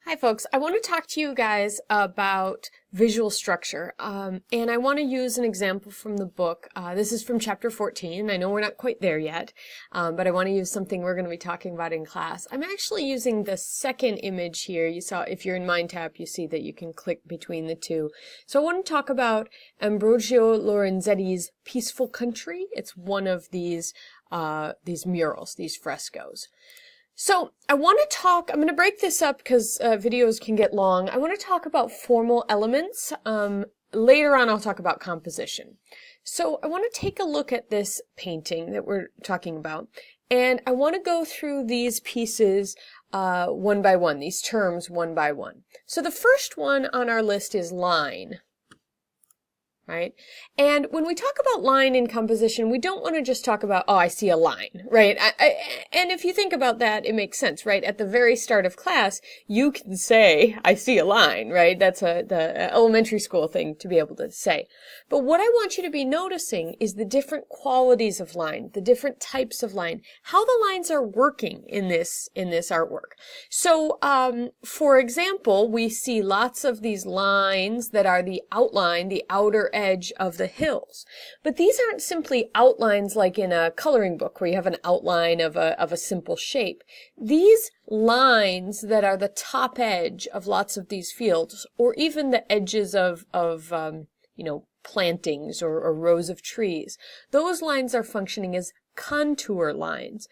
Hi folks, I want to talk to you guys about visual structure, and I want to use an example from the book. This is from chapter 14. I know we're not quite there yet, but I want to use something we're going to be talking about in class. I'm actually using the second image here. You saw, if you're in MindTap, you see that you can click between the two. So I want to talk about Ambrogio Lorenzetti's Peaceful Country. It's one of these murals, these frescoes. So I want to talk, I'm going to break this up because videos can get long. I want to talk about formal elements. Later on I'll talk about composition. So I want to take a look at this painting that we're talking about, and I want to go through these pieces one by one, these terms one by one. So the first one on our list is line. Right? And when we talk about line in composition, we don't want to just talk about, oh, I see a line, right? And if you think about that, it makes sense, right? At the very start of class, you can say, I see a line, right? That's the elementary school thing to be able to say. But what I want you to be noticing is the different qualities of line, the different types of line, how the lines are working in this artwork. So, for example, we see lots of these lines that are the outline, the outer edge of the hills. But these aren't simply outlines like in a coloring book where you have an outline of a simple shape. These lines that are the top edge of lots of these fields, or even the edges of plantings or rows of trees, those lines are functioning as contour lines.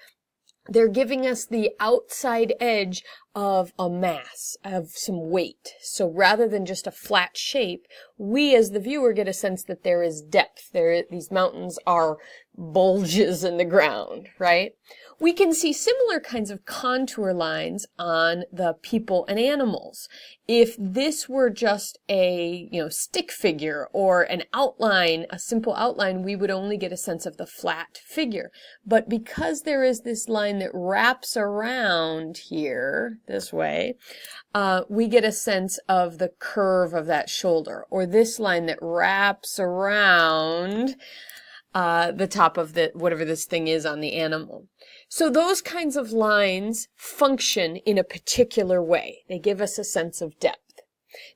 They're giving us the outside edge of a mass, of some weight. So rather than just a flat shape, we as the viewer get a sense that there is depth. These mountains are bulges in the ground, right? We can see similar kinds of contour lines on the people and animals. If this were just a, stick figure or an outline, a simple outline, we would only get a sense of the flat figure. But because there is this line that wraps around here, this way, we get a sense of the curve of that shoulder, or this line that wraps around the top of whatever this thing is on the animal. So those kinds of lines function in a particular way. They give us a sense of depth.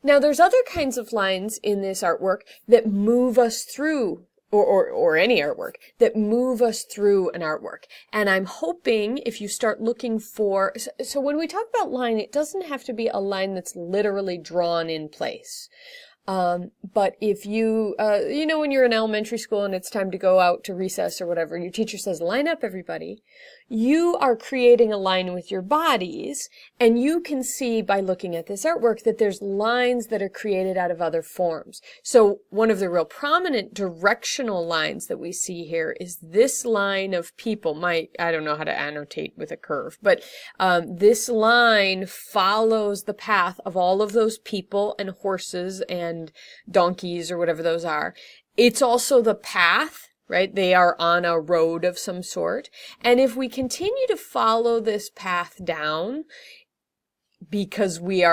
Now there's other kinds of lines in this artwork that move us through, or any artwork, that move us through an artwork. And I'm hoping if you start looking for, so when we talk about line, it doesn't have to be a line that's literally drawn in place. But if you, when you're in elementary school and it's time to go out to recess or whatever, your teacher says, line up everybody. You are creating a line with your bodies, and you can see by looking at this artwork that there's lines that are created out of other forms. So one of the real prominent directional lines that we see here is this line of people. I don't know how to annotate with a curve, but this line follows the path of all of those people and horses and donkeys or whatever those are. It's also the path, right? They are on a road of some sort. And if we continue to follow this path down, because we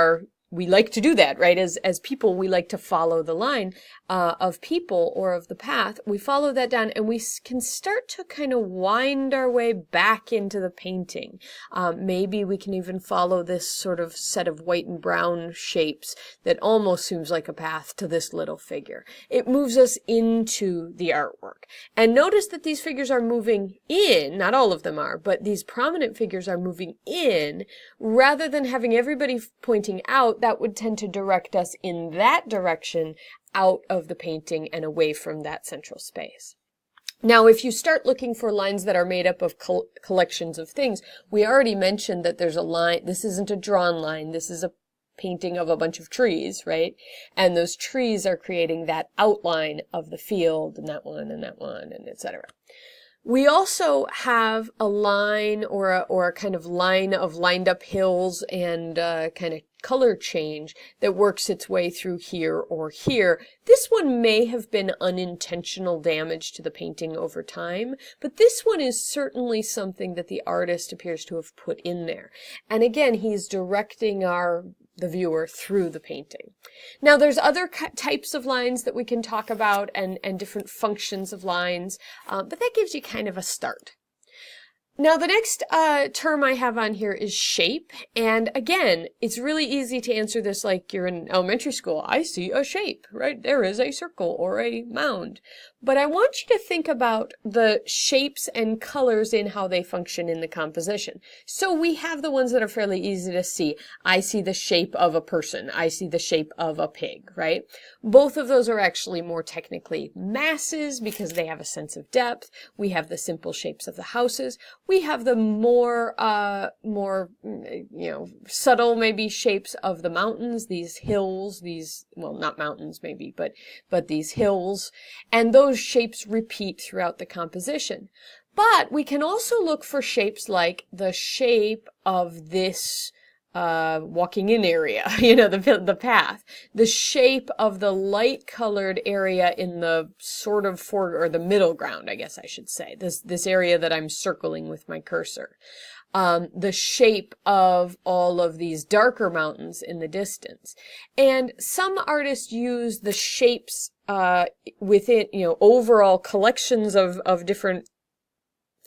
like to do that, right? As people, we like to follow the line of people or of the path. We follow that down, and we can start to kind of wind our way back into the painting. Maybe we can even follow this sort of set of white and brown shapes that almost seems like a path to this little figure. It moves us into the artwork. And notice that these figures are moving in, not all of them are, but these prominent figures are moving in, rather than having everybody pointing out. That would tend to direct us in that direction out of the painting and away from that central space. Now, if you start looking for lines that are made up of collections of things, we already mentioned that there's a line. This isn't a drawn line. This is a painting of a bunch of trees, right? And those trees are creating that outline of the field, and that one, and etc. We also have a line or a kind of line of lined up hills and kind of color change that works its way through here or here. This one may have been unintentional damage to the painting over time, but this one is certainly something that the artist appears to have put in there. And again, he's directing the viewer through the painting. Now there's other types of lines that we can talk about and different functions of lines, but that gives you kind of a start. Now, the next term I have on here is shape. And again, it's really easy to answer this like you're in elementary school. I see a shape, right? There is a circle or a mound. But I want you to think about the shapes and colors in how they function in the composition. So we have the ones that are fairly easy to see. I see the shape of a person. I see the shape of a pig, right? Both of those are actually more technically masses because they have a sense of depth. We have the simple shapes of the houses. We have the more, subtle maybe shapes of the mountains, these hills, well, not mountains maybe, but these hills. And those shapes repeat throughout the composition. But we can also look for shapes like the shape of this walking in area, the path, the shape of the light colored area in the sort of or the middle ground, I guess I should say, this area that I'm circling with my cursor. The shape of all of these darker mountains in the distance. And some artists use the shapes within, overall collections of different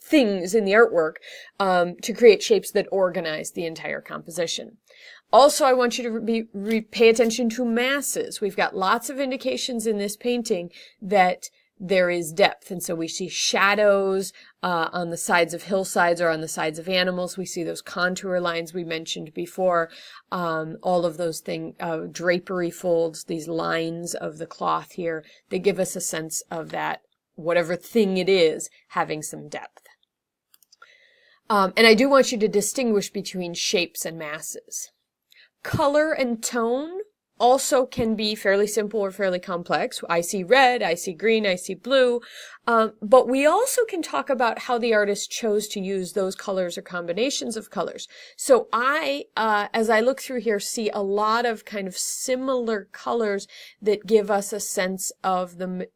things in the artwork to create shapes that organize the entire composition. Also, I want you to pay attention to masses. We've got lots of indications in this painting that there is depth. And so we see shadows on the sides of hillsides or on the sides of animals. We see those contour lines we mentioned before. All of those things, drapery folds, these lines of the cloth here, they give us a sense of that, whatever thing it is, having some depth. And I do want you to distinguish between shapes and masses. Color and tone also can be fairly simple or fairly complex. I see red, I see green, I see blue. But we also can talk about how the artist chose to use those colors or combinations of colors. So as I look through here, see a lot of kind of similar colors that give us a sense of the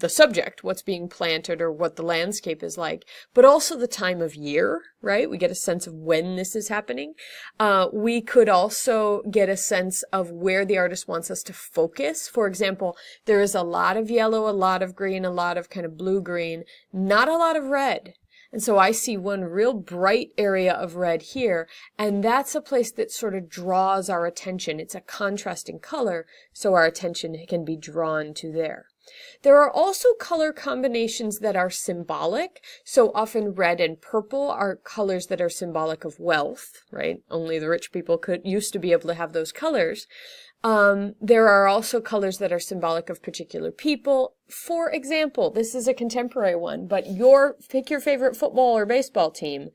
subject, what's being planted or what the landscape is like, but also the time of year, right? We get a sense of when this is happening. We could also get a sense of where the artist wants us to focus. For example, there is a lot of yellow, a lot of green, a lot of kind of blue-green, not a lot of red. And so I see one real bright area of red here, and that's a place that sort of draws our attention. It's a contrasting color, so our attention can be drawn to there. There are also color combinations that are symbolic. So often red and purple are colors that are symbolic of wealth, right? Only the rich people used to be able to have those colors. There are also colors that are symbolic of particular people. For example, this is a contemporary one, but pick your favorite football or baseball team.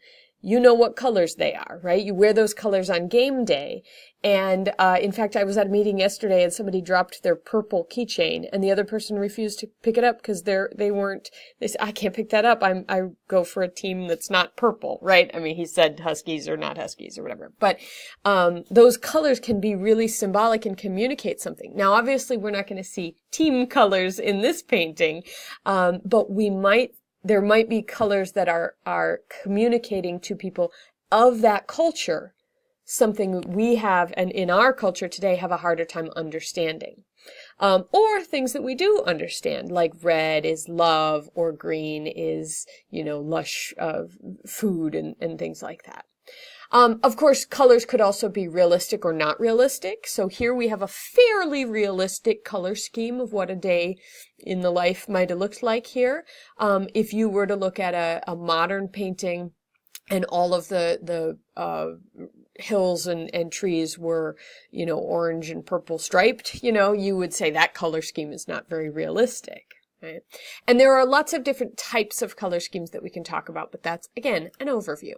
You know what colors they are, right? You wear those colors on game day. And in fact, I was at a meeting yesterday and somebody dropped their purple keychain and the other person refused to pick it up because they said, I can't pick that up. I go for a team that's not purple, right? I mean, he said Huskies or not Huskies or whatever. But those colors can be really symbolic and communicate something. Now, obviously, we're not going to see team colors in this painting, but there might be colors that are communicating to people of that culture, something we have, and in our culture today, have a harder time understanding. Or things that we do understand, like red is love, or green is, lush food and things like that. Of course, colors could also be realistic or not realistic. So here we have a fairly realistic color scheme of what a day in the life might have looked like here. If you were to look at a modern painting and all of the hills and trees were, orange and purple striped, you would say that color scheme is not very realistic. Right? And there are lots of different types of color schemes that we can talk about, but that's, again, an overview.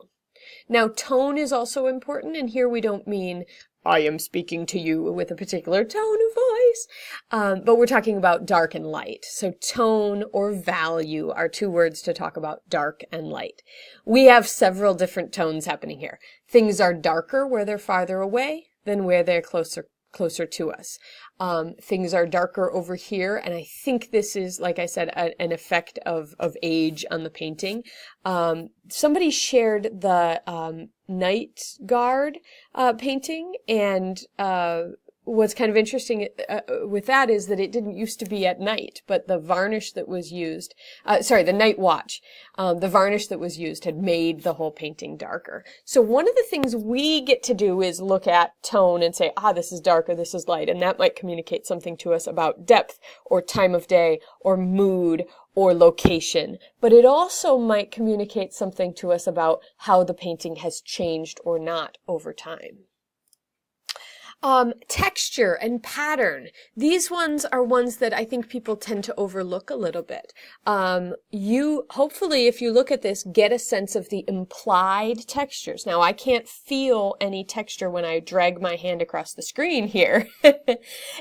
Now, tone is also important, and here we don't mean I am speaking to you with a particular tone of voice, but we're talking about dark and light. So tone or value are two words to talk about dark and light. We have several different tones happening here. Things are darker where they're farther away than where they're closer to us. Things are darker over here, and I think this is, like I said, an effect of age on the painting. Somebody shared the Night Guard painting, and what's kind of interesting with that is that it didn't used to be at night, but the varnish that was used, the night watch, the varnish that was used had made the whole painting darker. So one of the things we get to do is look at tone and say, this is dark or this is light, and that might communicate something to us about depth or time of day or mood or location. But it also might communicate something to us about how the painting has changed or not over time. Texture and pattern. These ones are ones that I think people tend to overlook a little bit. You, hopefully, if you look at this, get a sense of the implied textures. Now, I can't feel any texture when I drag my hand across the screen here.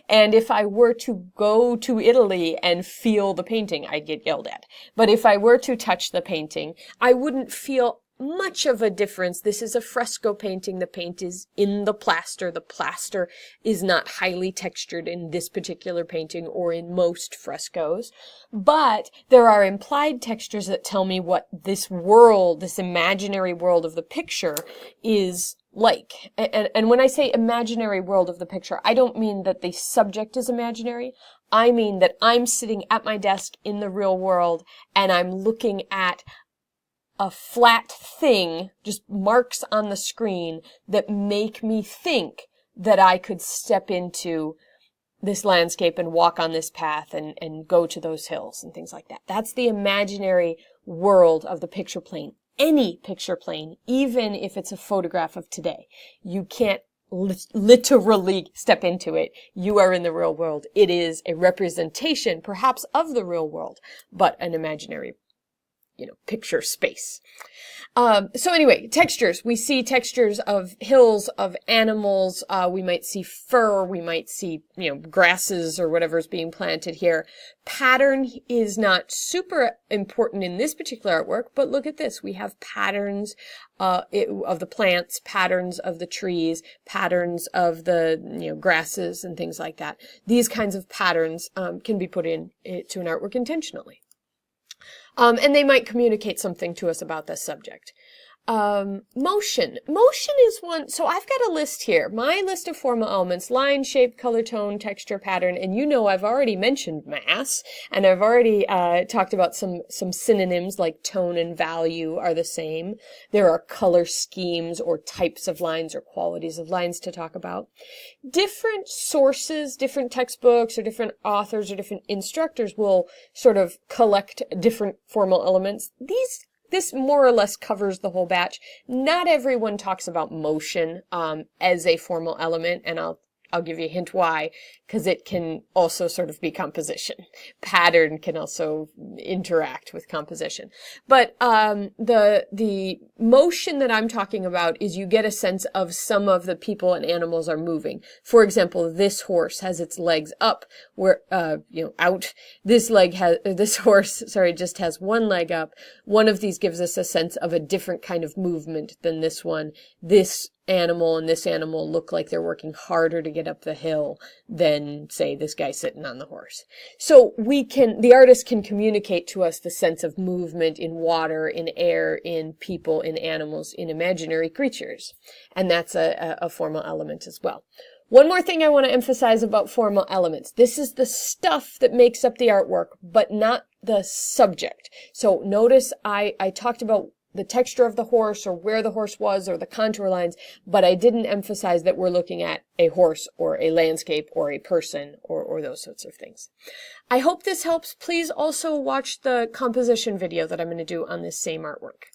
And if I were to go to Italy and feel the painting, I'd get yelled at. But if I were to touch the painting, I wouldn't feel much of a difference. This is a fresco painting. The paint is in the plaster. The plaster is not highly textured in this particular painting or in most frescoes. But there are implied textures that tell me what this world, this imaginary world of the picture is like. And when I say imaginary world of the picture, I don't mean that the subject is imaginary. I mean that I'm sitting at my desk in the real world and I'm looking at a flat thing, just marks on the screen that make me think that I could step into this landscape and walk on this path and go to those hills and things like that. That's the imaginary world of the picture plane. Any picture plane, even if it's a photograph of today. You can't literally step into it. You are in the real world. It is a representation, perhaps, of the real world, but an imaginary picture space. So anyway, textures. We see textures of hills, of animals. We might see fur. We might see, grasses or whatever's being planted here. Pattern is not super important in this particular artwork, but look at this. We have patterns of the plants, patterns of the trees, patterns of the, grasses and things like that. These kinds of patterns can be put in to an artwork intentionally. And they might communicate something to us about the subject. Motion. Motion is one, so I've got a list here. My list of formal elements: line, shape, color, tone, texture, pattern, and I've already mentioned mass, and I've already talked about some synonyms like tone and value are the same. There are color schemes or types of lines or qualities of lines to talk about. Different sources, different textbooks, or different authors or different instructors will sort of collect different formal elements. This more or less covers the whole batch. Not everyone talks about motion as a formal element, and I'll give you a hint why, because it can also sort of be composition. Pattern can also interact with composition. But the motion that I'm talking about is you get a sense of some of the people and animals are moving. For example, this horse has its legs up, where out. This horse just has one leg up. One of these gives us a sense of a different kind of movement than this one. This animal and this animal look like they're working harder to get up the hill than, say, this guy sitting on the horse. So the artist can communicate to us the sense of movement in water, in air, in people, in animals, in imaginary creatures. And that's a formal element as well. One more thing I want to emphasize about formal elements. This is the stuff that makes up the artwork, but not the subject. So notice I talked about the texture of the horse or where the horse was or the contour lines, but I didn't emphasize that we're looking at a horse or a landscape or a person or those sorts of things. I hope this helps. Please also watch the composition video that I'm going to do on this same artwork.